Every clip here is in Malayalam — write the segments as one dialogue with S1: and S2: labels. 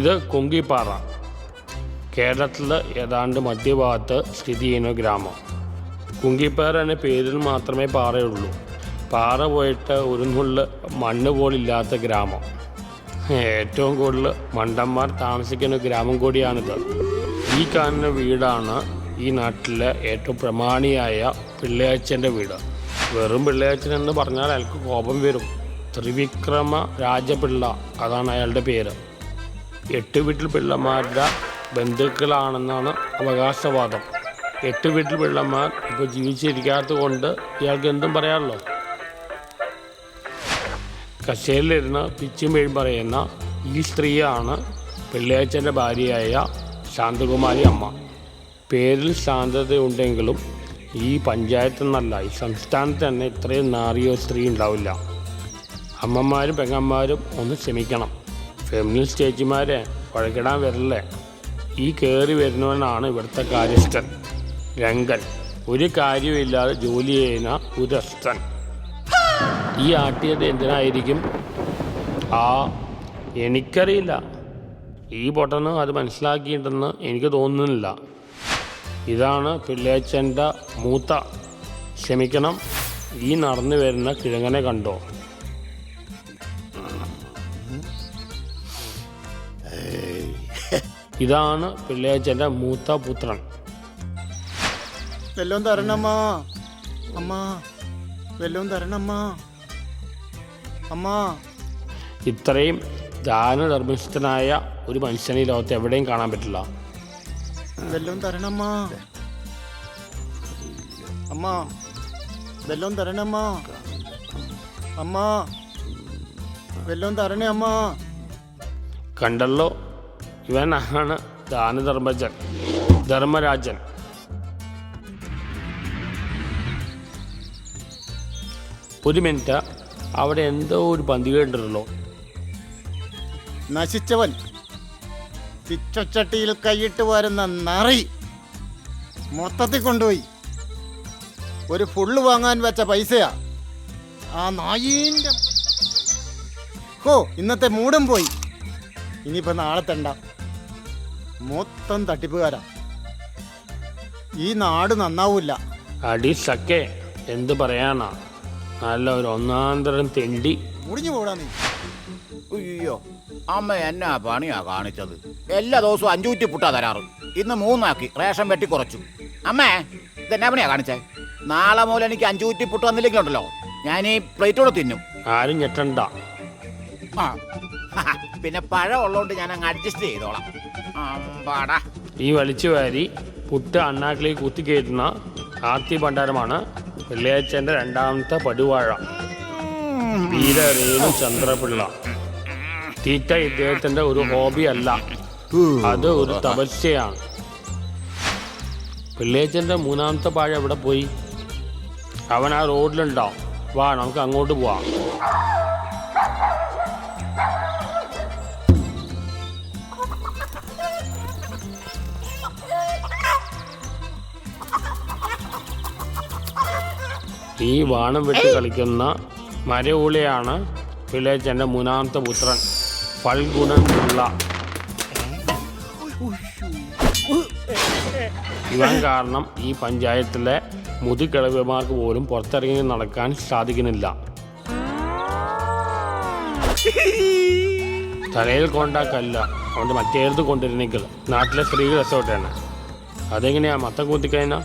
S1: ഇത് കുങ്കിപ്പാറ, കേരളത്തിൽ ഏതാണ്ട് മധ്യഭാഗത്ത് സ്ഥിതി ചെയ്യുന്ന ഗ്രാമം. കുങ്കിപ്പാറ എന്ന പേരിൽ മാത്രമേ പാറയുള്ളൂ. പാറ പോയിട്ട് ഒരു നുള്ള് മണ്ണ് പോലില്ലാത്ത ഗ്രാമം. ഏറ്റവും കൂടുതൽ മണ്ടന്മാർ താമസിക്കുന്ന ഗ്രാമം കൂടിയാണിത്. ഈ കാണുന്ന വീടാണ് ഈ നാട്ടിലെ ഏറ്റവും പ്രമാണിയായ പിള്ളയച്ചൻ്റെ വീട്. വെറും പിള്ളയച്ചൻ എന്ന് പറഞ്ഞാൽ അയാൾക്ക് കോപം വരും. ത്രിവിക്രമ രാജപിള്ള, അതാണ് അയാളുടെ പേര്. 8 വീട്ടിൽ പിള്ളമാരുടെ ബന്ധുക്കളാണെന്നാണ് അവകാശവാദം. 8 വീട്ടിൽ പിള്ളമാർ ഇപ്പോൾ ജീവിച്ചിരിക്കാത്തത് കൊണ്ട് ഇയാൾക്ക് എന്തും പറയാമല്ലോ. കശേലിരുന്ന് പിച്ചും വീഴും പറയുന്ന ഈ സ്ത്രീയാണ് പിള്ളയച്ചൻ്റെ ഭാര്യയായ ശാന്തകുമാരി അമ്മ. പേരിൽ ശാന്തതയുണ്ടെങ്കിലും ഈ പഞ്ചായത്ത് എന്നല്ല, ഈ സംസ്ഥാനത്ത് തന്നെ ഇത്രയും നാറിയോ സ്ത്രീ ഉണ്ടാവില്ല. അമ്മമാരും പെങ്ങന്മാരും ഒന്ന് ക്ഷമിക്കണം. ഫെമിനിസ്റ്റ് ചേച്ചിമാരെ വഴക്കിടാൻ വരില്ലേ. ഈ കയറി വരുന്നവനാണ് ഇവിടുത്തെ കാര്യസ്ഥൻ രംഗൻ. ഒരു കാര്യമില്ലാതെ ജോലി ചെയ്യുന്ന ഒരു അസ്ഥൻ. ഈ ആട്ടിയത് എന്തിനായിരിക്കും? എനിക്കറിയില്ല. ഈ പൊട്ടന് അത് മനസ്സിലാക്കിയിട്ടുണ്ടെന്ന് എനിക്ക് തോന്നുന്നില്ല. ഇതാണ് പിള്ളേച്ചൻ്റെ മൂത്ത. ക്ഷമിക്കണം, ഈ നടന്നു വരുന്ന കിഴങ്ങനെ കണ്ടോ? ഇതാണ് പിള്ളേച്ചൻ്റെ മൂത്ത പുത്രൻ.
S2: വെല്ലോം തരണമ്മാ, അമ്മ വെല്ലോം തരണമ്മാ, അമ്മ.
S1: ഇത്രയും ദാനധർമ്മിഷ്ഠനായ ഒരു മനുഷ്യനെ ലോകത്ത് എവിടെയും കാണാൻ പറ്റില്ല.
S2: വെല്ലോം തരണമ്മാ, അമ്മ വെല്ലോം തരണമ്മാ, അമ്മ വെല്ലോം തരണേ അമ്മ.
S1: കണ്ടല്ലോ, ഇവനാണ് ധർമ്മരാജൻ. ഒരു മിനിറ്റ്, അവിടെ എന്തോ ഒരു പന്തി കേട്ടിട്ടുണ്ടല്ലോ.
S2: നശിച്ചവൻ, പിച്ചച്ചട്ടിയിൽ കൈയിട്ട് വരുന്ന നറി മൊത്തത്തിൽ കൊണ്ടുപോയി. ഒരു ഫുള്ള് വാങ്ങാൻ വെച്ച പൈസയാ ആ നായീൻ്റെ. ഇന്നത്തെ മൂടും പോയി. ഇനിയിപ്പോൾ നാളെ തണ്ട. മൊത്തം തട്ടിപ്പുകാരാ. ഈ നാട് നന്നാവൂല.
S1: അടി സക്കേ, എന്ത് പറയാനാ. നല്ല ഒരു ഒന്നാന്തരം തെണ്ടി.
S2: മുടിഞ്ഞു പോടാ നീ.
S3: അയ്യോ, അമ്മ എന്നാ പണിയാ കാണിച്ചത്. എല്ലാ ദിവസവും 5 കുറ്റി പുട്ടാ തരാറ്. ഇന്ന് 3 ആക്കി. റേഷൻ വെട്ടി കുറച്ചു. അമ്മേ, ഇതെന്നാ പണിയാ കാണിച്ചേ? നാളെ മുതൽ എനിക്ക് 5 കുറ്റി പുട്ട് വന്നില്ലെങ്കിലുണ്ടല്ലോ, ഞാൻ ഈ പ്ലേറ്റോടെ തിന്നും.
S1: ആരും ഞെട്ടണ്ട.
S3: പിന്നെ പഴം ഉള്ളതുകൊണ്ട് ഞാൻ അങ്ങ് അഡ്ജസ്റ്റ് ചെയ്തോളാം.
S1: ഈ വലിച്ചു വാരി പുട്ട് അണ്ണാക്കിലേക്ക് കുത്തിക്കയറ്റുന്ന ആർത്തി ഭണ്ഡാരമാണ് പിള്ളയച്ചൻ്റെ 2ാമത്തെ പടുവാഴ, വീരരേണു ചന്ദ്രപിള്ള. തീറ്റ ഇദ്ദേഹത്തിൻ്റെ ഒരു ഹോബി അല്ല, അത് ഒരു തപസ്യയാണ്. പിള്ളയച്ചൻ്റെ 3ാമത്തെ പാഴ എവിടെ പോയി? അവൻ ആ റോഡിലുണ്ടാവും. വാ, നമുക്ക് അങ്ങോട്ട് പോവാം. ഈ വാണം വെട്ടി കളിക്കുന്ന മരഊളയാണ് പിള്ളയച്ചൻ്റെ 3ാമത്തെ പുത്രൻ ഫൽഗുണൻ പിള്ള. ഇവൻ കാരണം ഈ പഞ്ചായത്തിലെ മുതുകിളവിമാർക്ക് പോലും പുറത്തിറങ്ങി നടക്കാൻ സാധിക്കുന്നില്ല. തലയിൽ കൊണ്ട കല്ല അവൻ്റെ മറ്റേത് കൊണ്ടിരുന്നെങ്കിൽ നാട്ടിലെ സ്ത്രീകൾ രസോട്ടാണ്. അതെങ്ങനെയാ മത്തം കുത്തിക്കഴിഞ്ഞാൽ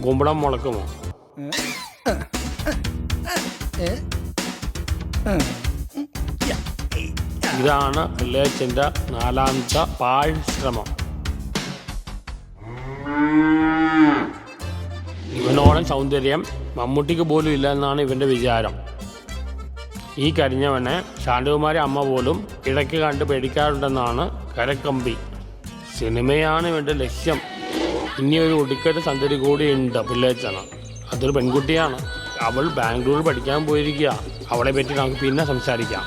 S1: കുമ്പളം മുളക്കുമോ? ഇതാണ് പിള്ളയച്ചൻ്റെ 4ാമത്തെ പാഴ്ശ്രമം. ഇവനോളം സൗന്ദര്യം മമ്മൂട്ടിക്ക് പോലും ഇല്ല എന്നാണ് ഇവൻ്റെ വിചാരം. ഈ കരിഞ്ഞവനെ ശാന്തകുമാരി അമ്മ പോലും ഇടയ്ക്ക് കണ്ട് പേടിക്കാറുണ്ടെന്നാണ് കരക്കമ്പി. സിനിമയാണ് ഇവൻ്റെ ലക്ഷ്യം. ഇനിയൊരു ഒടുക്കത്തെ സന്തതി കൂടിയുണ്ട് പിള്ളയച്ചന്. അതൊരു പെൺകുട്ടിയാണ്. അവൾ ബാംഗ്ലൂർ പഠിക്കാൻ പോയിരിക്കുക. അവളെ പറ്റി നമുക്ക് പിന്നെ സംസാരിക്കാം.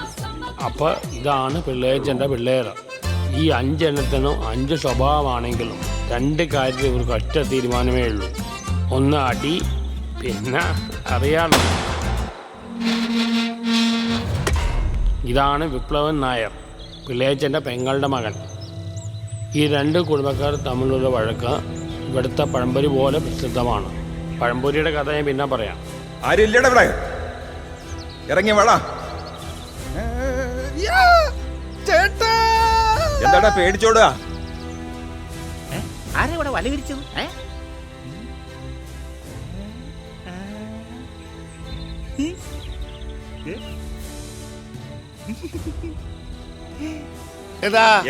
S1: അപ്പോൾ ഇതാണ് പിള്ളയച്ചൻ്റെ പിള്ളേർ. ഈ 5 എണ്ണത്തിനും 5 സ്വഭാവമാണെങ്കിലും 2 കാര്യത്തിൽ ഇവർക്ക് ഒറ്റ തീരുമാനമേ ഉള്ളൂ. ഒന്ന് അടി, പിന്നെ അറിയാമല്ലോ. ഇതാണ് വിപ്ലവൻ നായർ. പിള്ളേച്ചൻ്റെ പെങ്ങളുടെ മകൻ. ഈ രണ്ട് കുടുംബക്കാർ തമ്മിലുള്ള വഴക്ക് ഇവിടുത്തെ പഴംപൊരി പോലെ പ്രസിദ്ധമാണ്. പഴംപൊരിയുടെ കഥ ഞാൻ പിന്നെ പറയാം.
S4: ആരില്ലട ഇവിടെ, ഇറങ്ങി വേള. എന്താടാ പേടിച്ചോടുക?
S3: ആരാ ഇവിടെ വല വിരിച്ചത്?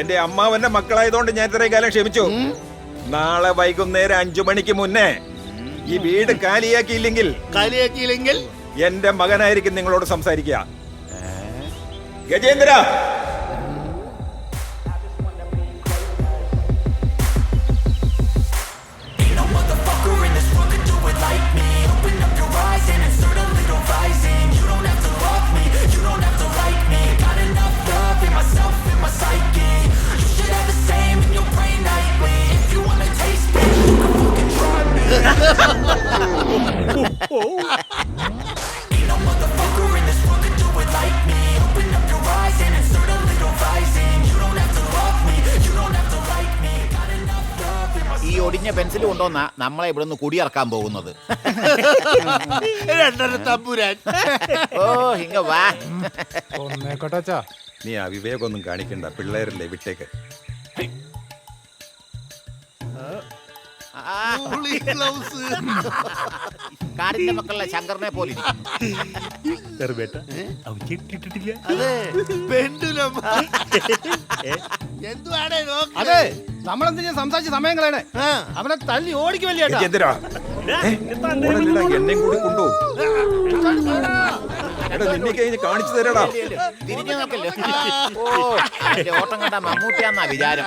S4: എന്റെ അമ്മാവന്റെ മക്കളായതുകൊണ്ട് ഞാൻ ഇത്രയും കാലം ക്ഷമിച്ചു. നാളെ വൈകുന്നേരം 5 മണിക്ക് മുന്നേ ഈ വീട് കാലിയാക്കിയില്ലെങ്കിൽ എന്റെ മകനായിരിക്കും നിങ്ങളോട് സംസാരിക്കുക. ഗജേന്ദ്ര,
S3: ഈ ഒടിഞ്ഞ പെൻസിൽ കൊണ്ടുവന്നാ നമ്മളെ ഇവിടെ നിന്ന് കുടിയിറക്കാൻ പോകുന്നത്. ഓ ഇങ്ങ വാ.
S4: നീ ആ വിവേകൊന്നും കാണിക്കണ്ട, പിള്ളേരല്ലേ, വിട്ടേക്ക്.
S3: കാടിന്റെ മക്കളുടെ ശങ്കറിനെ പോലെ
S2: അതെ, നമ്മളെന്തിനാ സംസാരിച്ച് സമയം കളയണേ? അവനെ തല്ലി ഓടിക്കുമല്ലേ?
S4: ഗജേന്ദ്ര, എന്നെയും കൂടി കൊണ്ടുപോകും. എടാ നിന്നെ കഴിഞ്ഞ് കാണിച്ചു തരടാ.
S3: തിരിഞ്ഞു നോക്കല്ലോ. ഓ ഓട്ടം കണ്ട മമ്മൂട്ടിയാന്നാ വിചാരം.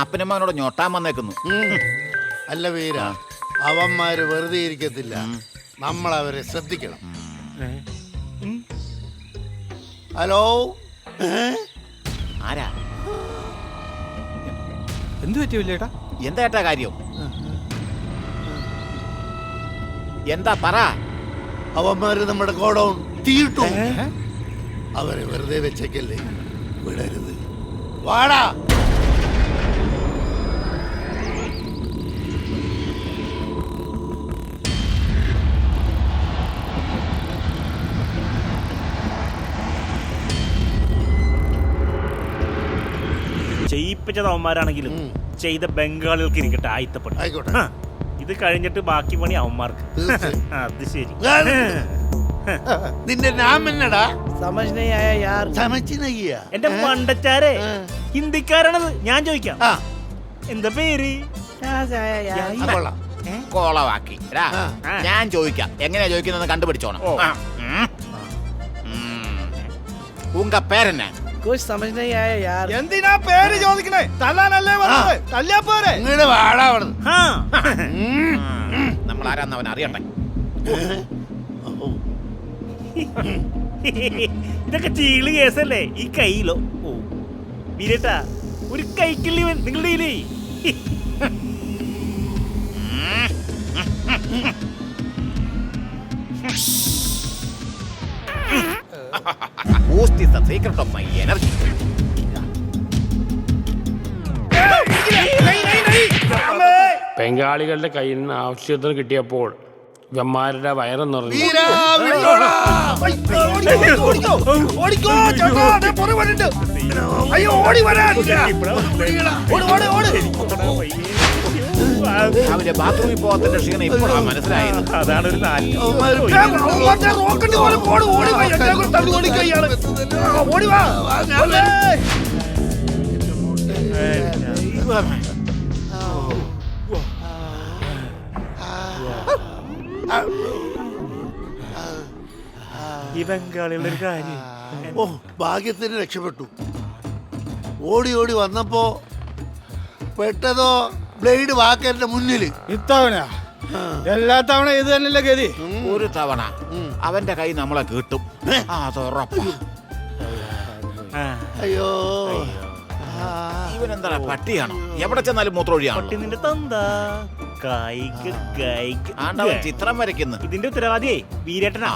S3: അപ്പനമ്മനോട് ഞൊട്ടാൻ വന്നേക്കുന്നു.
S5: അല്ല വീര, അവന്മാര് വെറുതെ ഇരിക്കത്തില്ല, നമ്മൾ അവരെ ശ്രദ്ധിക്കണം. ഹലോ,
S3: ആരാ?
S2: എന്ത് പറ്റിയില്ലേട്ടാ?
S3: എന്താ ഏട്ടാ കാര്യം? എന്താ പറ.
S5: അവന്മാര് നമ്മുടെ ഗോഡൗൺ തീയിട്ടു. അവരെ വെറുതെ വെച്ചേക്കല്ലേ, വിടരുത്. വാടാ.
S6: ചെയ്യിപ്പിച്ചത് അവന്മാരാണെങ്കിലും ചെയ്ത ബംഗാളികൾക്ക് ഇരിക്കട്ടെ ആയിത്തപ്പെട്ടു.
S5: ആയിക്കോട്ടെ,
S6: ഇത് കഴിഞ്ഞിട്ട് ബാക്കി പണി അവന്മാർക്ക്. അത് ശരി.
S5: നിന്റെ നാം എന്നടാ?
S6: എന്റെ പണ്ടച്ചാരെ ഹിന്ദിക്കാരാണത്. ഞാൻ ചോദിക്കാം, എന്താ പേര്?
S3: കോളവാക്കി. ഞാൻ ചോദിക്കാം, എങ്ങനെയാ ചോദിക്കുന്നത് കണ്ടുപിടിച്ചോണം. ഉങ്ക പേരെന്നാ?
S2: എന്തിനാ പേര് ചോദിക്കണേ? തല്ലാനല്ലേ വന്നത്? തല്ലാ പോരെ.
S5: ഇങ്ങോട്ട് വാടാ അവിടുന്ന്.
S3: നമ്മൾ ആരാന്ന് അവൻ അറിയണ്ടേ?
S6: ഇതൊക്കെ ചീള് കേസല്ലേ ഈ കയ്യിലോ? ഓ വീരേട്ടാ, ഒരു കൈക്കിള്ളി നിങ്ങളുടെ കയ്യിലേ.
S3: Boost is the secret of my energy.
S1: ബംഗാളികളുടെ കയ്യിൽ നിന്ന് ആവശ്യത്തിന് കിട്ടിയപ്പോൾ ഇവന്മാരുടെ വയറ് നിറഞ്ഞു.
S3: അവന്റെ ബാത്റൂമിൽ പോകത്തിന്റെ ക്ഷീണം ഇപ്പോഴാണ് മനസ്സിലായത്.
S6: അതാണ് ഒരു നാല്. ഈ ബംഗാളികളുടെ ഒരു കാര്യം.
S5: ഓ ഭാഗ്യത്തിന് രക്ഷപ്പെട്ടു. ഓടി ഓടി വന്നപ്പോ പെട്ടതോ ബ്ലേഡ് വാക്കറിന്റെ മുന്നിൽ.
S2: ഇത്തവണ എല്ലാ തവണ ഇത് തന്നെയല്ലേ ഗതി.
S3: ഒരു തവണ അവന്റെ കൈ നമ്മളെ കിട്ടും, അതുറപ്പാ.
S5: അയ്യോ,
S3: ഇവനെന്താ പട്ടിയാണോ? എവിടെ ചെന്നാലും മൂത്രമൊഴിയാണോ?
S6: പട്ടി നിന്റെ തന്താ കായ്ക്ക് കായ്ക്ക്.
S3: ആണ്ടവൻ ചിത്രം വരയ്ക്കുന്നു.
S6: ഇതിന്റെ ഉത്തരവാദിയേ വീരേട്ടനാ.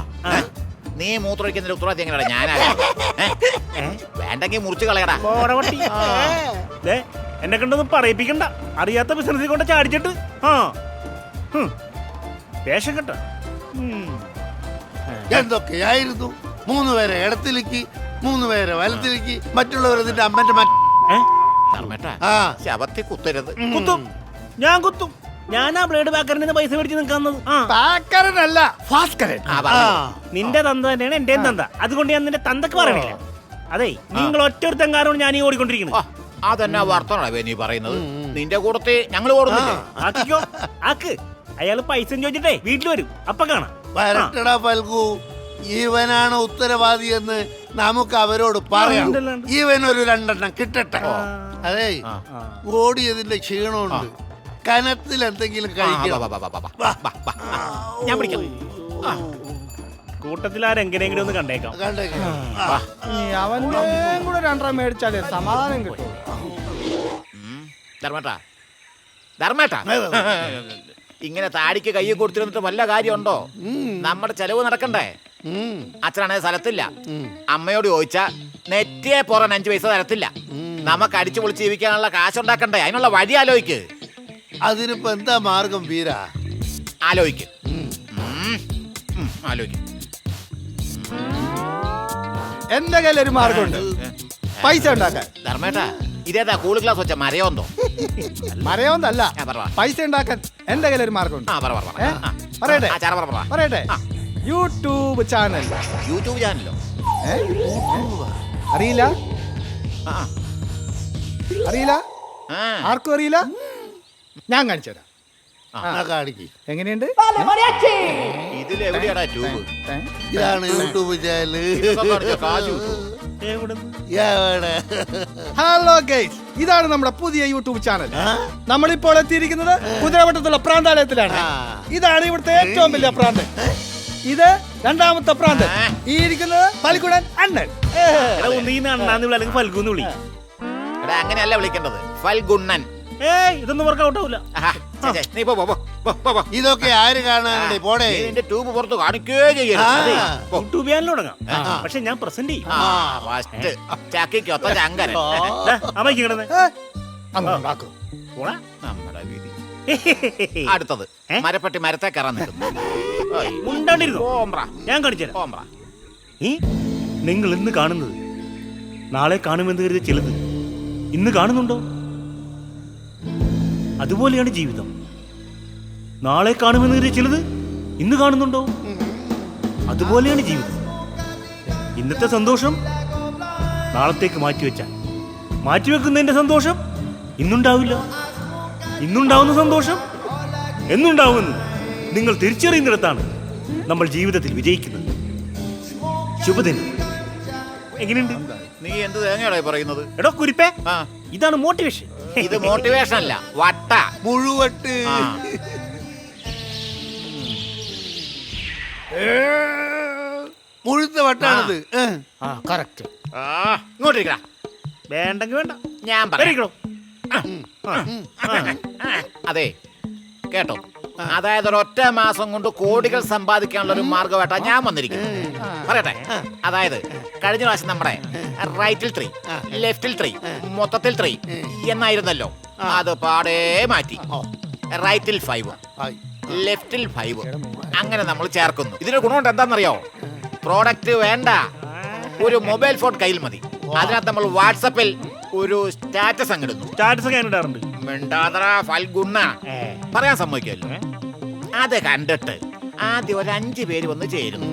S3: നീ മൂത്രമൊഴിക്കുന്നതിന്റെ ഉത്തരവാദിത്തം എങ്ങനെയാ ഞാനാ വേണ്ടെങ്കിൽ മുറിച്ച് കളയടാ.
S6: പോടവട്ടി. ദേ, എന്നെ കൊണ്ടൊന്നും പറയിപ്പിക്കണ്ട. അറിയാത്ത ബിസിനസ്സിൽ കൊണ്ട് ചാടിച്ചിട്ട് വേഷം കേട്ട.
S5: എന്തൊക്കെയായിരുന്നു? 3 പേരെ ഇടത്തിലേക്ക്, 3 പേരെ വലത്തിലേക്ക്, മറ്റുള്ളവർ ഇതിന്റെ അമ്മന്റെ
S3: ധർമ്മേട്ടാ,
S5: ആ
S3: ശവത്തി കുത്തരുത്.
S6: കുത്തും, ഞാൻ കുത്തും. ഞാനാ ബ്ലേഡ് പാക്കറിന് പൈസ മേടിച്ച് നിൽക്കുന്നത്.
S2: പാക്കരനല്ല, ഭാസ്കരൻ.
S3: ആ, പറഞ്ഞോ.
S6: നിന്റെ തന്ത തന്നെയാണ് എന്റെയും തന്ത. അതുകൊണ്ട് ഞാൻ നിന്റെ തന്തക്ക് പറയണില്ല. അതെ, നിങ്ങൾ ഒറ്റൊരുത്തൻ കാരണം ഞാൻ ഈ ഓടിക്കൊണ്ടിരിക്കുന്നത്.
S3: അതെന്നാ വർത്തമാനേ നീ പറയുന്നത്? നിന്റെ കൂടത്തെ ഞങ്ങൾ ഓടുന്നില്ലേ?
S6: ആക്കിക്കോ, ആക്ക്. അയാള് പൈസ ചോദിച്ചിട്ടേ വീട്ടിൽ വരും, അപ്പൊ കാണാം.
S5: വരട്ടടാ ഫൽഗു, ഇവനാണ് ഉത്തരവാദി എന്ന് നമുക്ക് അവരോട് പറയാം.
S6: ഉണ്ടല്ലാണ്ട്.
S5: ഇവനൊരു 2 എണ്ണം കിട്ടട്ടെ. അതെ, ഓടിയതിന്റെ ക്ഷീണമുണ്ട്. കനത്തിൽ എന്തെങ്കിലും കഴിക്കണം.
S3: ഞാൻ പിടിക്കാം.
S6: കൂട്ടത്തിൽ ആരെങ്ങനെയെങ്കിലും ഒന്ന് കണ്ടേക്കാം.
S5: കണ്ടേക്കാം.
S2: അവന്റെ കൂടെ 2 മേടിച്ചാലേ സമാധാനം കിട്ടും.
S3: ധർമ്മേട്ടാ, ധർമ്മേട്ടാ, ഇങ്ങനെ താടിക്ക് കൈ കൊടുത്തിരുന്നിട്ട് വല്ല കാര്യമുണ്ടോ? നമ്മുടെ ചെലവ് നടക്കണ്ടേ? അച്ഛനാണെ സ്ഥലത്തില്ല. അമ്മയോട് ചോദിച്ചാ നെറ്റിയെ പോറാൻ 5 പൈസ തരത്തില്ല. നമുക്ക് അടിച്ചു പൊളിച്ച് ജീവിക്കാനുള്ള കാശുണ്ടാക്കണ്ടേ? അതിനുള്ള വഴി ആലോചിക്ക്.
S5: അതിനിപ്പോ എന്താ മാർഗം വീര?
S3: ആലോചിക്ക്, ആലോചിക്ക്.
S2: എന്റെ കയ്യിൽ ഒരു മാർഗമുണ്ട്, പൈസ ഉണ്ടാക്കാൻ.
S3: ധർമ്മേട്ടാ, ഇതേതാ കൂള് ക്ലാസ് വെച്ച മരയോന്തോ?
S2: മറയോന്നല്ല,
S3: പറ.
S2: പൈസ ഉണ്ടാക്കാൻ എന്റെ കയ്യിൽ ഒരു മാർഗമുണ്ട്.
S3: ആ, പറ, പറ, പറ. ആ,
S2: പറയട്ടെ?
S3: ആ, ചാര പറ, പറ.
S2: പറയട്ടെ? YouTube channel.
S3: യൂട്യൂബ് ചാനലോ?
S2: അറിയില്ല?
S3: ആ,
S2: അറിയില്ല?
S3: ആ.
S2: ആർക്കും അറിയില്ല? ഞാൻ കാണിച്ചു തരാം.
S5: കാണിക്ക്.
S2: എങ്ങനെയുണ്ട്?
S3: ഇതിലെവിടെയാടാ ട്യൂബ്?
S5: ഇതാണ് യൂട്യൂബ് ചാനല്.
S3: ഇതൊക്കെ കാണിച്ചാ കാശ് കിട്ടുമോ?
S5: എവിടെ?
S2: ഹലോ ഗൈസ്, ഇതാണ് നമ്മുടെ പുതിയ യൂട്യൂബ് ചാനൽ. നമ്മളിപ്പോൾ എത്തിയിരിക്കുന്നത് കുതിരവട്ടത്തുള്ള പ്രാന്താലയത്തിലാണ്. ഇതാണ് ഇവിടുത്തെ ഏറ്റവും വലിയ പ്രാന്തൻ. ഇത് 2ാമത്തെ പ്രാന്തൻ. ഈ ഇരിക്കുന്നത് ഫൽഗുണൻ അണ്ണൻ.
S6: അണ്ണാന്ന് വിളി, അല്ലെങ്കിൽ ഫൽഗൂന്ന് വിളി.
S3: എടാ, അങ്ങനെയല്ല വിളിക്കേണ്ടത്, ഫൽഗുണ്ണൻ.
S6: ഇതൊന്നും വർക്കൗട്ട് ആവില്ല.
S3: ആഹാ, ചേ, നീ പോ, പോ, പോ, പോ, പോ.
S5: ഇതൊക്കെ ആര് കാണാനുണ്ട്? പോടെ.
S3: നീ നിന്റെ ട്യൂബ് പുറത്ത് കാണിക്കേ ചെയ്യരുത്.
S5: അതെ.
S6: യൂട്യൂബ് ചാനൽ തുടങ്ങാം. പക്ഷെ ഞാൻ പ്രസന്റ് ചെയ്യും.
S3: ഫസ്റ്റ് ചക്കിക്കൊത്ത ചങ്കരൻ.
S6: അമ്മയ്ക്ക് കിടന്നേ.
S3: നമ്മുടെ വിധി. അടുത്തത് മരപ്പെട്ടി മരത്തെ കയറാൻ നിൽക്കുന്നു.
S6: ഉണ്ടാണ്ടിരുന്നു.
S3: പോമ്പ്രാ,
S6: ഞാൻ കാണിച്ചുതരാം.
S3: പോമ്പ്രാ.
S6: നിങ്ങൾ ഇന്ന് കാണുന്നത് നാളെ കാണുമെന്ന് കരുതിയ ചിലത് ഇന്ന് കാണുന്നുണ്ടോ? അതുപോലെയാണ് ജീവിതം. നാളെ കാണുമെന്ന് കരുതിയ ചിലത് ഇന്ന് കാണുന്നുണ്ടോ? അതുപോലെയാണ് ജീവിതം. ഇന്നത്തെ സന്തോഷം നാളത്തേക്ക് മാറ്റിവെച്ചാൽ മാറ്റിവെക്കുന്നതിന്റെ സന്തോഷം ഇന്നുണ്ടാവില്ല. ഇന്നുണ്ടാവുന്ന സന്തോഷം എന്നുണ്ടാവുമെന്ന് നിങ്ങൾ തിരിച്ചറിയുന്നിടത്താണ് നമ്മൾ ജീവിതത്തിൽ വിജയിക്കുന്നത്. ശുഭദിനം. എങ്ങനെയുണ്ട്?
S3: നീ എന്ത് തേങ്ങയാടാ പറയുന്നത്?
S6: എടോ കുരിപ്പേ,
S3: ആ,
S6: ഇതാണ് മോട്ടിവേഷൻ.
S3: ഇത് മോട്ടിവേഷൻ അല്ല, വട്ട
S5: മുഴുവട്ട്.
S3: ആ.
S5: മുഴുത്ത വട്ടാണിത്.
S2: കറക്റ്റ്.
S3: ഇങ്ങോട്ടിരിക്കടാ.
S6: വേണ്ടെങ്കിൽ വേണ്ട,
S3: ഞാൻ പറയാം.
S6: വരിക്കണോ?
S3: അതെ, കേട്ടോ, അതായത് ഒരൊറ്റ മാസം കൊണ്ട് കോടികൾ സമ്പാദിക്കാനുള്ള ഒരു മാർഗമായിട്ടാ ഞാൻ വന്നിരിക്കുന്നത്. പറയട്ടെ, അതായത് കഴിഞ്ഞ പ്രാവശ്യം നമ്മുടെ റൈറ്റിൽ 3, ലെഫ്റ്റിൽ 3, മൊത്തത്തിൽ 3 എന്നായിരുന്നല്ലോ. അത് പാടേ മാറ്റി റൈറ്റിൽ 5, ലെഫ്റ്റിൽ 5 അങ്ങനെ നമ്മൾ ചേർക്കുന്നു. ഇതിന്റെ ഗുണമുണ്ട് എന്താണെന്നറിയോ? പ്രോഡക്റ്റ് വേണ്ട, ഒരു മൊബൈൽ ഫോൺ കയ്യിൽ മതി. അതിനകത്ത് നമ്മൾ വാട്സപ്പിൽ ഒരു സ്റ്റാറ്റസ് അങ്ങിടുന്നു.
S6: സ്റ്റാറ്റസ് ഒക്കെ ഞാൻ ഇടാറുണ്ട്.
S3: മിണ്ടാതറ ഫൽഗുണ്ണ, പറയാൻ സമ്മതിക്കല്ലോ. അത് കണ്ടിട്ട് ആദ്യം ഒരു 5 പേര് വന്ന് ചേരുന്നു.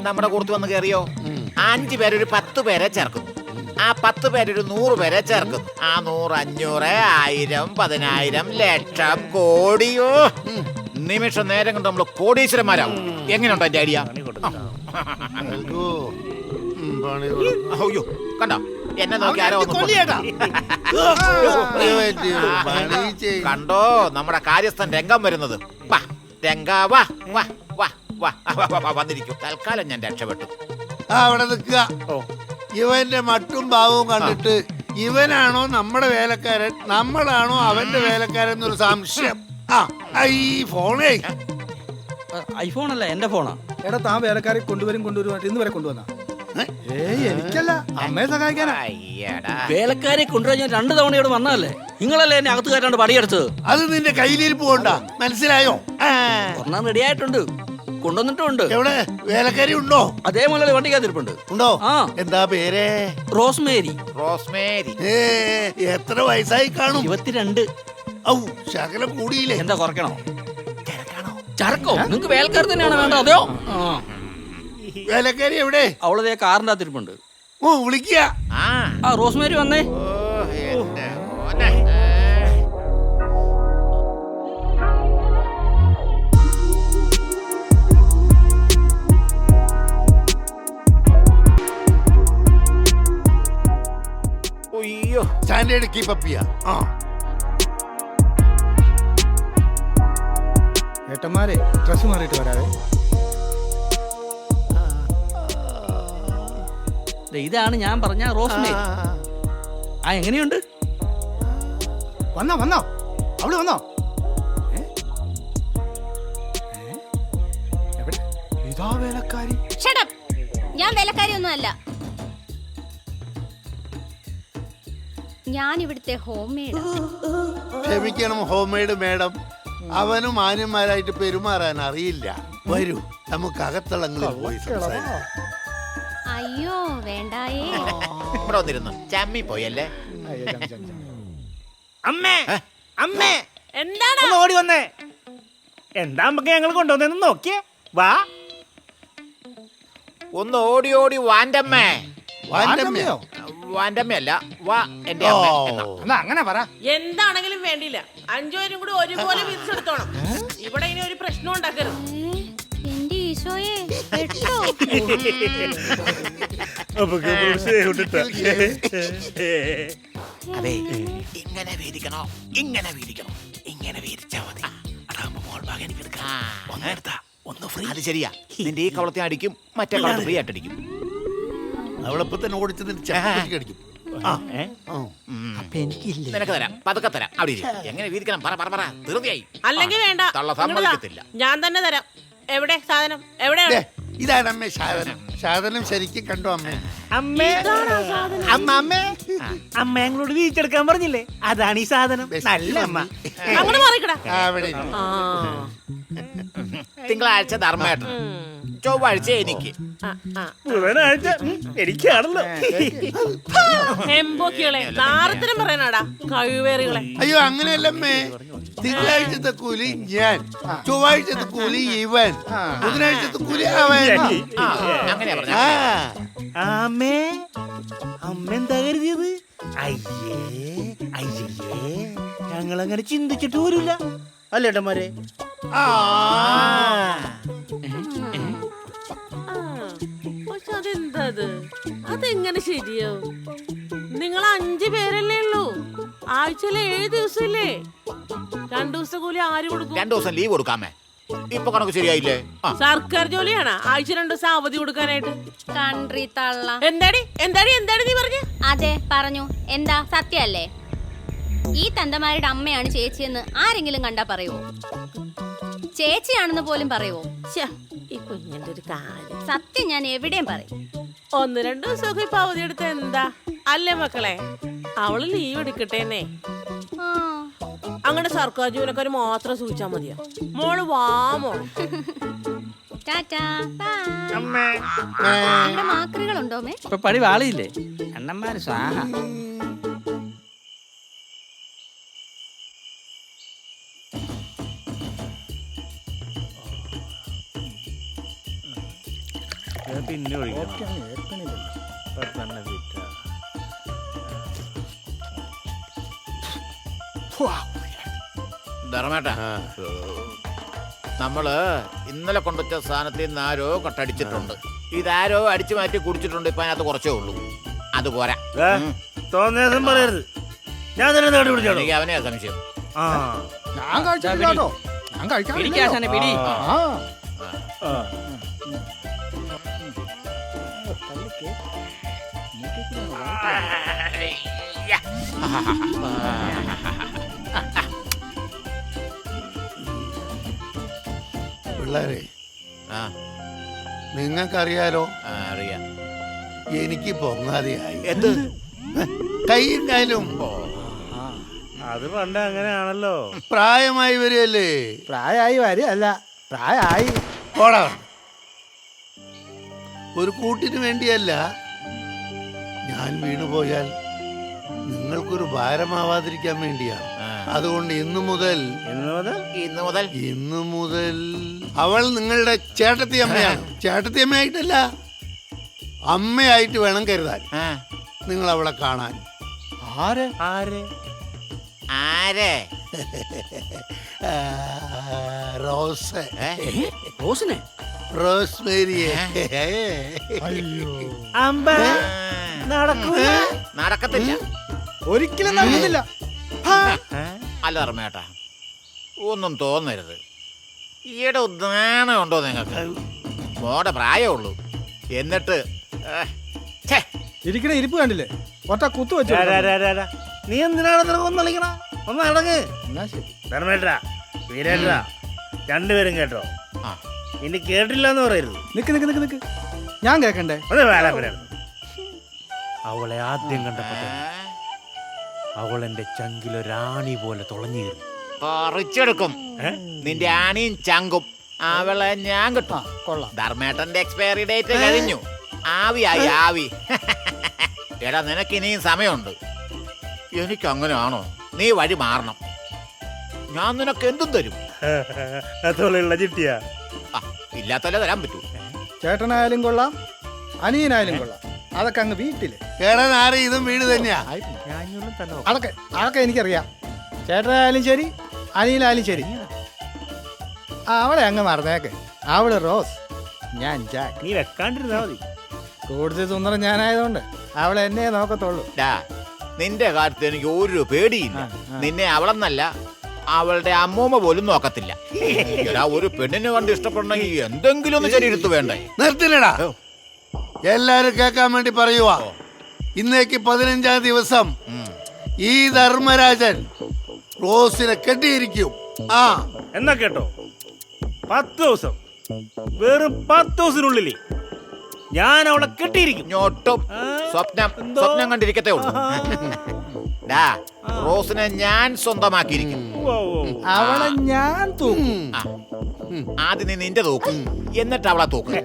S3: നമ്മുടെ കൂട്ടത്തിൽ വന്ന് കയറിയോ? 5 പേര് ഒരു 10 പേരെ ചേർക്കുന്നു. ആ 10 പേര് ഒരു 100 പേരെ ചേർക്കുന്നു. ആ 100, 500, 1000, 10000, ലക്ഷം, കോടിയോ, നിമിഷ നേരം കൊണ്ട് നമ്മൾ കോടീശ്വരന്മാരാവും. എങ്ങനെയുണ്ടോ എന്റെ ഐഡിയ? അയ്യോ, കണ്ടോ എന്നെ നോക്കി ആരോ കണ്ടോ നമ്മുടെ കാര്യസ്ഥൻ രംഗം വരുന്നത്. വാ രംഗ, വാ വാ വാ വാ വന്നിരിക്കും. തൽക്കാലം ഞാൻ രക്ഷപ്പെട്ടു.
S5: അവിടെ നിൽക്കുക. ഇവന്റെ മട്ടും ഭാവവും കണ്ടിട്ട് ഇവനാണോ നമ്മുടെ വേലക്കാരൻ, നമ്മളാണോ അവന്റെ വേലക്കാരൻ എന്നൊരു സംശയം. ഈ ഫോണേ
S7: ഐഫോൺ അല്ല എന്റെ ഫോണാ.
S2: എടാ താൻ വേലക്കാരെ കൊണ്ടുവരുമായിട്ട് ഇന്ന് വരെ കൊണ്ടുവന്ന? ഏയ് എനിക്കല്ല, അമ്മയെ സഹായിക്കാനാ.
S3: അയ്യടാ
S7: വേലക്കാരെ കൊണ്ടുവരാൻ ഞാൻ 2 തവണ ഇവിടെ വന്നതല്ലേ. നിങ്ങളല്ലേ എന്നെ അകത്ത് കയറ്റാണ്ട് പടിയെടുത്തത്.
S5: അത് നിന്റെ കയ്യിലിരിപ്പ് കൊണ്ടാ, മനസ്സിലായോ?
S7: ഒന്നാം റെഡി ആയിട്ടുണ്ട്, കൊണ്ടുവന്നിട്ടുണ്ട്.
S5: എവിടെ വേലക്കാരി ഉണ്ടോ?
S7: അതേ മുതലേ വണ്ടിക്കകത്തിരിപ്പുണ്ട്.
S5: ഉണ്ടോ?
S7: ആ.
S5: എന്താ പേര്?
S7: റോസ്മേരി.
S3: റോസ്മേരി.
S5: എത്ര വയസ്സായി കാണും?
S7: 22.
S5: ഔ ശകലം കൂടിയില്ലേ?
S7: എന്താ കുറയ്ക്കണോ? ചരക്കോ? നിങ്ങക്ക് വേലക്കാർ തന്നെയാണ് വേണ്ടത് അതെയോ?
S5: വേലക്കാരി എവിടെ?
S7: അവളതേ കാറിന്റെ അകത്തിരിപ്പുണ്ട്.
S5: ഓ വിളിക്കുക.
S7: ആ റോസ്മേരി വന്നേ.
S3: എന്റെ മോനെ. അയ്യോ
S5: സ്റ്റാൻഡേർഡ് കീപ്പ് അപ്പ് ചെയ്യാ.
S2: ഏട്ടന്മാരെ ഡ്രസ് മാറിയിട്ട് വരാതെ.
S7: ഇതാണ് ഞാൻ പറഞ്ഞ റോസ്മേരി. ആ എങ്ങനെയുണ്ട്?
S2: വന്നോ അവള് വന്നോ? എവിടെ? ഇതാ വേലക്കാരി.
S8: ഞാൻ വേലക്കാരിയൊന്നും അല്ല. ഞാൻ ഇവിടുത്തെ ഹോം മെയ്ഡ്.
S5: ക്ഷമിക്കണം ഹോംമെയ്ഡ് മേഡം, അവനും മാന്യന്മാരായിട്ട് പെരുമാറാൻ അറിയില്ല. വരൂ നമുക്ക് അകത്തളങ്ങളിൽ പോയി സംസാരിക്കാം.
S8: അയ്യോ വേണ്ടായേ.
S3: ഇവിടെ വന്നിരുന്നു ചമ്മി പോയല്ലേ.
S6: അമ്മേ അമ്മേ എന്താണ് ഓടി വന്നേ? എന്താ അമ്മക്ക് ഞങ്ങൾ കൊണ്ടുവന്നെന്ന് നോക്കിയേ. വാ.
S3: ഒന്ന് ഓടി ഓടി വാൻ്റമ്മേ.
S5: വാൻ്റമ്മയോ?
S3: വാൻ്റമ്മയല്ല, വാ എന്റെ അമ്മ എന്നാ.
S2: എന്നാ അങ്ങനെ പറ.
S9: എന്താണെങ്കിലും വേണ്ടില്ല, 5 പേരും കൂടി ഒരുപോലെ വിധിച്ചെടുത്തോണം. ഇവിടെ ഇനി ഒരു പ്രശ്നം ഉണ്ടാക്കരുത്.
S8: എന്റെ ഈശോയെ പെട്ടോ.
S3: അതെ ഇങ്ങനെ വീതിക്കണോ ഇങ്ങനെ വീതിക്കണോ? ഇങ്ങനെ വീതിച്ചാ മതി. അതാകുമ്പോ മോൾ ഭാഗം എനിക്ക് എടുക്കാം. ഒന്ന് ഫ്രീ. അത് ശരിയാ, നിന്റെ ഈ കവളത്തെ അടിക്കും, മറ്റേ കവളത്തെ ഫ്രീ ആയിട്ടടിക്കും.
S5: അവളെപ്പോ തന്നെ ഓടിച്ച് നിന്റെ ചാക്കി അടിക്കും.
S3: നിനക്ക് തരാം, പതുക്കെ തരാം. അവിടെ ഇരി. എങ്ങനെ വീതിക്കണം പറ പറ പറ. ധൃതിയായി.
S9: അല്ലെങ്കിൽ വേണ്ട,
S3: തള്ള
S9: ഇങ്ങട് വാ.
S3: സമ്മതിക്കത്തില്ല.
S9: ഞാൻ തന്നെ തരാം. എവിടെ സാധനം? എവിടെയാണ്?
S5: ഇതാണ് അമ്മേ സാധനം. സാധനം ശരിക്കും കണ്ടോ അമ്മേ?
S6: അമ്മേ അമ്മ അമ്മ ഞങ്ങളോട് വീഴ്ചെടുക്കാൻ പറഞ്ഞില്ലേ, അതാണ് ഈ സാധനം. നല്ല അമ്മ.
S9: അങ്ങോട്ട് മാറിക്കടാ.
S5: അവിടെ ഇരി.
S3: തിങ്കളാഴ്ച ധർമ്മേട്ടൻ, ചൊവ്വാഴ്ച എനിക്ക്.
S6: ബുധനാഴ്ച എനിക്കാണല്ലോ.
S9: എമ്പോക്കികളെ നാരത്തിനും പറയാനാടാ കഴിവേറികളെ.
S5: അയ്യോ അങ്ങനെയല്ലമ്മേ, തിങ്കളാഴ്ചത്തെ കൂലി ഞാൻ, ചൊവ്വാഴ്ചത്തെ കൂലി ഇവൻ, ബുധനാഴ്ചത്തെ കൂലി അവൻ.
S3: അങ്ങനെയാ പറഞ്ഞ.
S6: അമ്മേ അമ്മ എന്താ കരുതിയത്? അയ്യേ അയ്യേ, ഞങ്ങളങ്ങനെ ചിന്തിച്ചിട്ട് പോരില്ല അല്ലേട്ടന്മാരെ.
S9: പക്ഷെ അതെന്താ അതെങ്ങനെ ശരിയാവും? നിങ്ങൾ 5 പേരല്ലേ ഉള്ളൂ, ആഴ്ചയിലെ 7 ദിവസമില്ലേ? 2 ദിവസത്തെ കൂലി ആര് കൊടുക്കും?
S3: 2 ദിവസം ലീവ് കൊടുക്കാമേ. ഇപ്പൊ കണക്ക് ശരിയായില്ലേ?
S9: സർക്കാർ ജോലിയാണ് ആഴ്ച 2 ദിവസം അവധി കൊടുക്കാനായിട്ട്.
S8: കൺട്രി തള്ള.
S9: എന്താടി എന്താടി എന്താടി നീ പറഞ്ഞു?
S8: അതെ പറഞ്ഞു. എന്താ സത്യല്ലേ? ഈ തന്തമാരുടെ അമ്മയാണ് ചേച്ചിയെന്ന് ആരെങ്കിലും കണ്ടാ പറയുവോ? ചേച്ചിയാണെന്ന് പോലും പറയുവോ?
S9: ഈ കുഞ്ഞിന്റെ ഒരു കാര്യം
S8: സത്യം ഞാൻ എവിടെയും പറയും.
S9: 1-2 ദിവസമൊക്കെ ഇപ്പൊ അവധി എടുത്ത എന്താ അല്ലേ മക്കളെ? അവള് ലീവ് എടുക്കട്ടേന്നേ. അങ്ങനെ സർക്കാർ ജീവനക്കാര് മാത്രം സൂചിച്ചാ മതിയോ? മോള് വാ മോള്.
S8: Tata bye. ഇവിടെ മാക്രികളുണ്ടോ മേ?
S7: ഇപ്പൊ പടി വാളിയില്ലേ അണ്ണന്മാര് സാഹ.
S6: പിന്നെ
S3: ധർമ്മേട്ടാ, നമ്മള് ഇന്നലെ കൊണ്ടുവച്ച സാധനത്തിൽ നിന്ന് ആരോ കട്ടടിച്ചിട്ടുണ്ട്. ഇതാരോ അടിച്ചു മാറ്റി കുടിച്ചിട്ടുണ്ട്. ഇപ്പൊ അതിനകത്ത് കുറച്ചേ ഉള്ളൂ. അത് പോരാ.
S6: തോന്നിയതും പറയരുത്. ഞാൻ തന്നെ നേടി പിടിച്ചോളൂ.
S3: എനിക്ക് അവനെ സംശയം.
S2: ഞാൻ കഴിച്ചിട്ടില്ല കേട്ടോ. ഞാൻ
S7: പിടിക്കാശാനെ പിടി.
S5: പിള്ളേരെ
S3: ആ
S5: നിങ്ങൾക്കറിയാലോ,
S3: അറിയാം.
S5: എനിക്ക് പൊങ്ങാതെയായി.
S3: എന്ത്?
S5: കൈയും കാലും
S6: അത് പണ്ട് അങ്ങനെയാണല്ലോ.
S5: പ്രായമായി വരികയല്ലേ.
S2: പ്രായമായി വരികയല്ല, പ്രായമായി.
S5: പോടാ. ഒരു കൂട്ടിന് വേണ്ടിയല്ല, ഞാൻ വീണുപോയാൽ നിങ്ങൾക്കൊരു ഭാരമാവാതിരിക്കാൻ വേണ്ടിയാണ്. അതുകൊണ്ട് ഇന്നു മുതൽ അവൾ നിങ്ങളുടെ ചേട്ടത്തി അമ്മയാണ്. ചേട്ടത്തി അമ്മയായിട്ടല്ല, അമ്മയായിട്ട് വേണം കരുതാൻ. നിങ്ങൾ അവളെ കാണാൻ.
S2: ആര്
S6: ആര്
S3: ആരെ?
S5: റോസ്.
S7: റോസിനെ?
S5: റോസ്മേരിയെ.
S3: നടക്കത്തില്ല,
S2: ഒരിക്കലും നടന്നില്ല.
S3: അല്ല ധർമ്മേട്ടാ, ഒന്നും തോന്നരുത്. ഈയുടെ ഉദാഹരണമുണ്ടോ നിങ്ങൾക്ക്? മോടെ പ്രായമുള്ളൂ, എന്നിട്ട്
S2: ഇരിക്കണ ഇരിപ്പ് കണ്ടില്ലേ? ഒറ്റ കുത്തു വെച്ചു.
S6: നീ എന്തിനാണ് ഒന്ന് കളിക്കണ? ഒന്ന് അടങ്ങ്.
S2: എന്നാ ശരി.
S6: ധർമ്മേട്ടാ, വീരേട്ടാ, രണ്ടുപേരും കേട്ടോ. ഇനി കേട്ടില്ല എന്ന് പറയരുത്.
S2: നിക്ക് ഞാൻ കേക്കണ്ടേ?
S6: ഒന്ന് വേലാപ്പനായിരുന്നു. അവളെ ആദ്യം കണ്ടപ്പോ അവൾ എന്റെ ചങ്കിലൊരാണി പോലെ തുളഞ്ഞു കയറി.
S3: പറിച്ചെടുക്കും നിന്റെ ആണിയും ചങ്കും. അവളെ ഞാൻ കിട്ടും.
S2: കൊള്ളാം.
S3: ധർമ്മേട്ടന്റെ എക്സ്പയറി ഡേറ്റ് കഴിഞ്ഞു. ആവിയായി ആവി. എടാ, നിനക്ക് ഇനിയും സമയമുണ്ട്. എനിക്കങ്ങനെയാണോ? നീ വഴി മാറണം. ഞാൻ നിനക്ക് എന്തും തരും.
S6: അതോളെയുള്ള ചിട്ടിയാ?
S3: ഇല്ലാത്തല്ലേ തരാൻ പറ്റൂ.
S2: ചേട്ടനായാലും കൊള്ളാം, അനിയനായാലും കൊള്ളാം. അതൊക്കെ അങ്ങ് വീട്ടില്.
S5: കേടാൻ ആരെ ഇതും വീട് തന്നെയാ.
S2: അതൊക്കെ എനിക്കറിയാം. ചേട്ടനായാലും ശരി, അനിയനായാലും ശരി. അവളെ അങ്ങ് മറന്നേക്ക്. അവള് റോസ്, ഞാൻ ജാക്ക്.
S6: നീ വെക്കാണ്ടിരുന്നാ മതി.
S2: കൂടുതൽ സുന്ദരം ഞാനായതുകൊണ്ട് അവളെ എന്നെ നോക്കത്തുള്ളൂ.
S3: നിന്റെ കാര്യത്തിൽ എനിക്ക് ഒരു പേടിയില്ല. നിന്നെ അവളെന്നല്ല, അവളുടെ അമ്മൂമ്മ പോലും നോക്കത്തില്ല. ഒരു പെണ്ണിനെ കണ്ട് ഇഷ്ടപ്പെടണമെങ്കിൽ എന്തെങ്കിലും ഒന്ന് ശരീരത്ത് വേണ്ടേ?
S5: നിർത്തില്ലടാ. എല്ലാരും കേൾക്കാൻ വേണ്ടി പറയുവാ. ഇന്നേക്ക് 15-ാം ദിവസം ഈ ധർമ്മരാജൻ റോസിനെ കെട്ടിയിരിക്കും.
S6: എന്നാ കേട്ടോ, 10 ദിവസം, വെറും 10 ദിവസത്തിനുള്ളിൽ ഞാൻ അവളെ കെട്ടിയിരിക്കും.
S3: ഞൊട്ടും സ്വപ്നം കണ്ടിരിക്കത്തേ ഉള്ളൂ. റോസിനെ ഞാൻ സ്വന്തമാക്കിയിരിക്കും.
S2: അവളെ ഞാൻ തൂക്കും.
S3: ആദ്യം നീ നിന്റെ തൂക്കും, എന്നിട്ട് അവളെ തൂക്കും.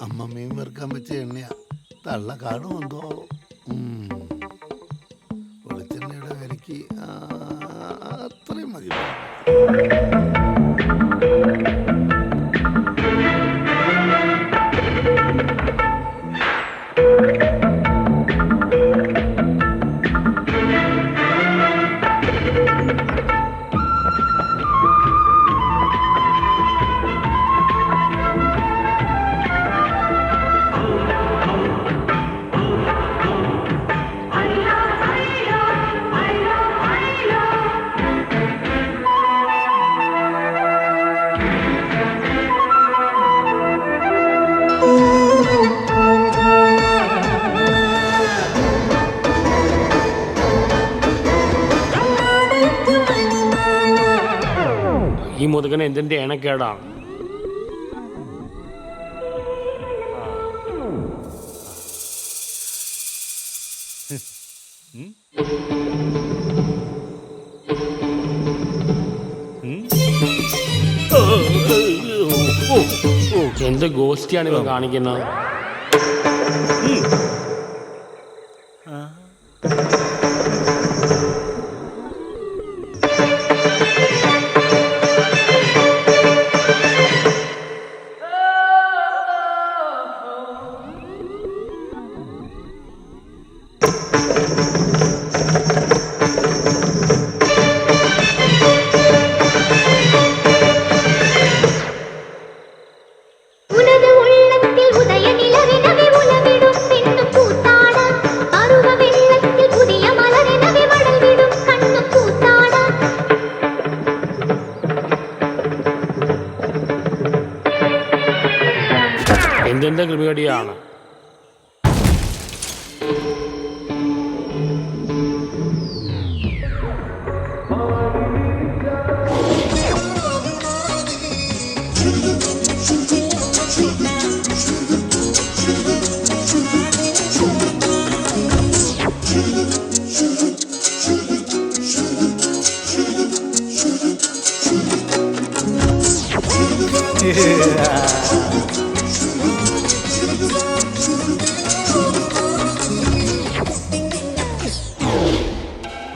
S5: അമ്മ മീൻ വെറുക്കാൻ വെച്ച എണ്ണയാ. തള്ള കാണുമെന്തോ. വെളിച്ചെണ്ണയുടെ വിലക്ക് അത്രയും മതി.
S1: ഈ മുതുകൻ എന്തിന്റെ എണക്കേടാണ്? എന്ത് ഗോഷ്ടിയാണ് ഇവ കാണിക്കുന്നത്?
S10: உனது உள்ளத்தில் உதய நிலவினவே உலவிடும்
S1: ഇതെന്താ കൃമികടിയാണ്.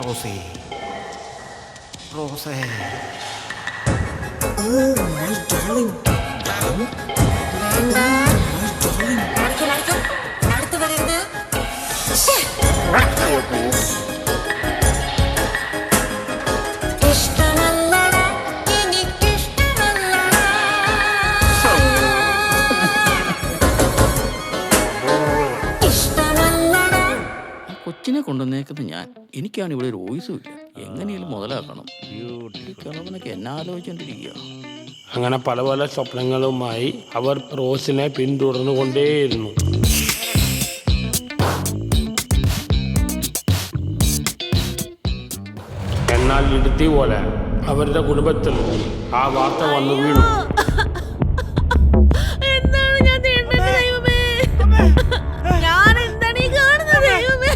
S3: റോസേ റോസേ
S7: കൊച്ചിനെ കൊണ്ടുവന്നേക്കുന്നത് ഞാൻ. എനിക്കാണ് ഇവിടെ ഒരു വോയിസും ഇല്ല. എങ്ങനെയും മുതലാക്കണം. കിളവനൊക്കെ എന്നെ ആലോചിച്ചോണ്ടിരിക്കുക.
S1: അങ്ങനെ പല പല സ്വപ്നങ്ങളുമായി അവർ റോസിനെ പിന്തുടർന്നുകൊണ്ടേയിരുന്നു. എന്നാൽ ഇടുത്തി പോലെ അവരുടെ കുടുംബത്തിൽ ആ വാർത്ത വന്നു വീണു.
S9: എന്താണ് ഞാൻ ചെയ്യേണ്ടത് ദൈവമേ? ഞാൻ എന്താണ് ഈ കാണുന്നത് ദൈവമേ?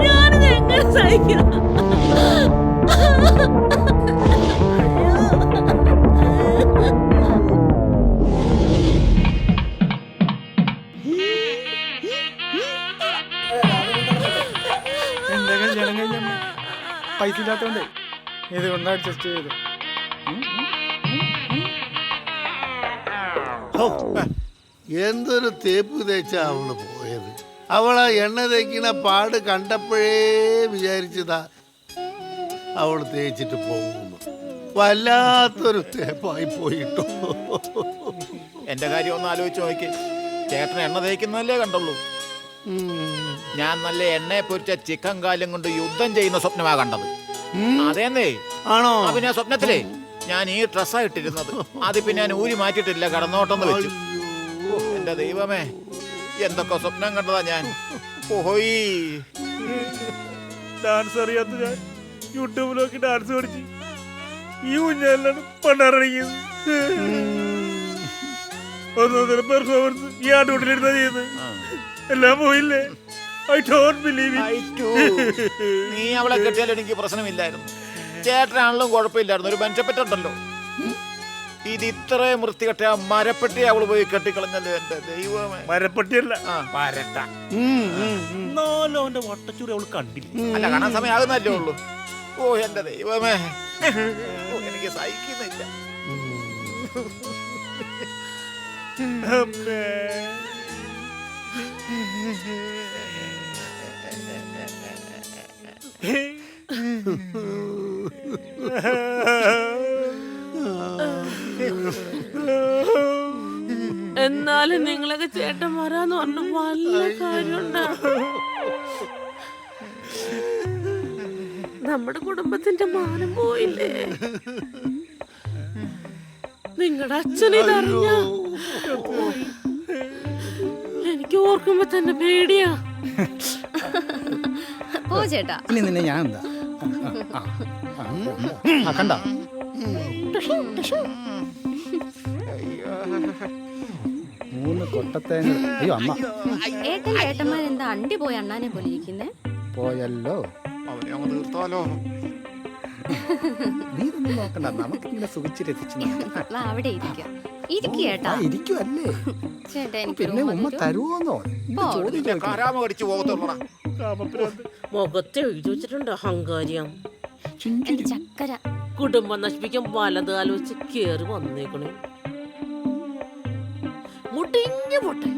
S9: ഞാനിത് എങ്ങനെ സഹിക്കും?
S2: പൈസ ഇല്ലാത്തോണ്ടേ ഇതുകൊണ്ട് അഡ്ജസ്റ്റ് ചെയ്തു.
S5: എന്തൊരു തേപ്പ് തേച്ചാ അവള് പോയത്. അവളാ എണ്ണ തേക്കണ പാട് കണ്ടപ്പോഴേ വിചാരിച്ചതാ അവൾ തേച്ചിട്ട് പോകുന്നു. വല്ലാത്തൊരു തേപ്പായി പോയിട്ടു.
S3: എന്റെ കാര്യം ഒന്ന് ആലോചിച്ച് നോക്കി. ചേട്ടൻ എണ്ണ തേക്കുന്നതല്ലേ കണ്ടുള്ളൂ. ഞാൻ നല്ല എണ്ണയെ പൊരിച്ച ചിക്കൻ കാലും കൊണ്ട് യുദ്ധം ചെയ്യുന്ന സ്വപ്നമാ കണ്ടത്. അതേന്നേ
S5: ആണോ?
S3: പിന്നെ സ്വപ്നത്തിലേ ഞാൻ ഈ ഡ്രസ്സാ ഇട്ടിരുന്നത്. അത് പിന്നെ ഞാൻ ഊരി മാറ്റിയിട്ടില്ല, കടന്നോട്ടെന്ന് വെച്ചു. എന്റെ ദൈവമേ, എന്തൊക്കെ സ്വപ്നം കണ്ടതാ ഞാൻ. പോയി
S6: ഡാൻസ് അറിയാത്ത ഞാൻ യൂട്യൂബിലൊക്കെ ഡാൻസ് പഠിച്ച് ഈ ഊഞ്ഞാലാണ് പണ്ടാറങ്ങിയത്. ഒന്നൊന്നര പെർഫോമൻസ് ഈ ആട്ടോട്ടിലിരുന്നാ ചെയ്യുന്നത്. എല്ലാം പോയില്ലേ? I don't believe it.
S3: നീ അവളെ കെട്ടിയാലും എനിക്ക് പ്രശ്നമില്ലായിരുന്നു. ചേട്ടനാണെങ്കിലും കുഴപ്പമില്ലായിരുന്നു. ഒരു മനുഷ്യപ്പറ്റുണ്ടല്ലോ. ഇത് ഇത്രയും വൃത്തികെട്ട ആ മരപ്പെട്ടി അവള് പോയി കെട്ടിക്കളഞ്ഞല്ലോ. എന്റെ ദൈവമേ.
S6: മരപ്പട്ടിയല്ല, പരട്ട. നാലോന്റെ വട്ടച്ചൂടി അവള് കണ്ടില്ല.
S3: അല്ല, കാണാൻ സമയം ആകുന്നല്ലേ ഉള്ളൂ. ഓ എന്റെ ദൈവമേ, എനിക്ക് സഹിക്കുന്നില്ല.
S6: അമ്മേ.
S9: എന്നാലും നിങ്ങളൊക്കെ ചേട്ടന്മാരാന്ന് പറഞ്ഞ വല്ല കാര്യമുണ്ടോ? നമ്മുടെ കുടുംബത്തിന്റെ മാനം പോയില്ലേ? നിങ്ങളുടെ അച്ഛനിതറിഞ്ഞ എനിക്ക് ഓർക്കുമ്പോ തന്നെ പേടിയാ.
S8: പോ ചേട്ടാ.
S2: ഇനി നിന്നെ ഞാൻ എന്താ കണ്ട മൂന്ന് കൊട്ടത്തേങ്ങ. അയ്യോ അമ്മ,
S8: ഏട്ടൻ ഏട്ടന്മാരെന്താ അണ്ടി പോയി അണ്ണാനെ പോലെ ഇരിക്കുന്നേ?
S2: പോയല്ലോ.
S3: അവനെ അങ്ങ് തീർത്താലോ?
S2: നീ ഒന്നും നോക്കണ്ട, നമുക്കിങ്ങനെ സുഖിച്ച് രസിച്ചു
S8: വാ, അവിടെ ഇരിക്കേട്ടാ.
S2: ഇരിക്കുവല്ലേ?
S8: ചേട്ടാ എനിക്ക്
S2: പിന്നെ ഉമ്മ തരുവോന്നോ ചോദ്യം
S3: കാരാമ കടിച്ചു പോകത്തുള്ളടാ.
S9: മുഖത്ത് എഴുതി വെച്ചിട്ടുണ്ട് അഹങ്കാര്യം.
S8: ചക്കര
S9: കുടുംബം നശിപ്പിക്കാൻ വലത് കാലം വെച്ച് കേറി വന്നേക്കണേ. മുട്ടിഞ്ഞു പൊട്ടെ.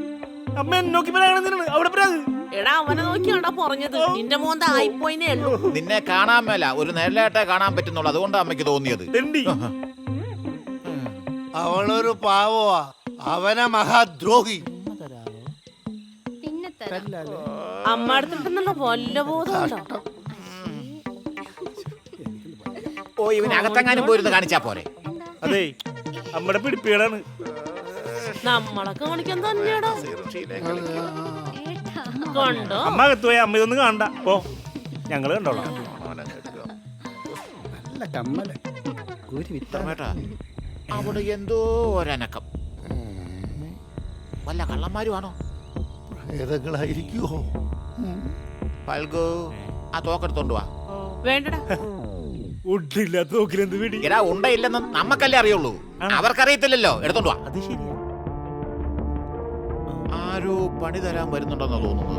S6: അമ്മ നോക്കി പറയാണെന്നാണ് അവിടെ പറയാത്.
S9: എടാ അവനെ നോക്കിയാണ്ടാ പറഞ്ഞത്. നിന്റെ മോന്ത ആയിപ്പോയിനേ ഉള്ളൂ.
S3: നിന്നെ കാണാൻ മേല, ഒരു നേരിലായിട്ടേ കാണാൻ പറ്റുന്നുള്ളൂ. അതുകൊണ്ടാ അമ്മയ്ക്ക് തോന്നിയത്.
S6: തെണ്ടി.
S5: അവളൊരു പാവമാ. അവനെ മഹാദ്രോഹി.
S8: പിന്നെ തരാം.
S9: അമ്മ അടുത്തിട്ടുള്ള വല്ല ബോധമുണ്ടോ?
S3: ഓ ഇവന് അകത്തെങ്ങാനും പോയിരുന്ന് കാണിച്ചാ പോരെ.
S6: അതെ അമ്മയുടെ പിടിപ്പീടാണ്.
S9: നമ്മളെ കാണിക്കാൻ തന്നെയാടോ. കണ്ടോ?
S6: അമ്മ അകത്ത് പോയി അമ്മ ഇതൊന്നും കാണണ്ട. പോ ഞങ്ങള് കണ്ടോളാം.
S2: നല്ല കമ്മല്.
S3: ധർമ്മേട്ടാ, അവിടെ എന്തോ ഒരനക്കം. വല്ല കള്ളന്മാരുമാണോ?
S5: ഏതെങ്കിലായിരിക്കുമോ?
S3: ഫൽഗു, ആ തോക്കെടുത്തോണ്ട് വാ.
S9: വേണ്ടടാ.
S6: ഉണ്ടില്ലാത്ത നോക്കിലെന്ത് പിടി.
S3: എടാ ഉണ്ടയില്ലെന്ന് നമ്മക്കല്ലേ അറിയുള്ളൂ, അവർക്കറിയത്തില്ലല്ലോ. എടുത്തോണ്ട് വാ.
S6: അത് ശരിയാ.
S3: ആരോ പണി തരാൻ വരുന്നുണ്ടെന്നാ തോന്നുന്നത്.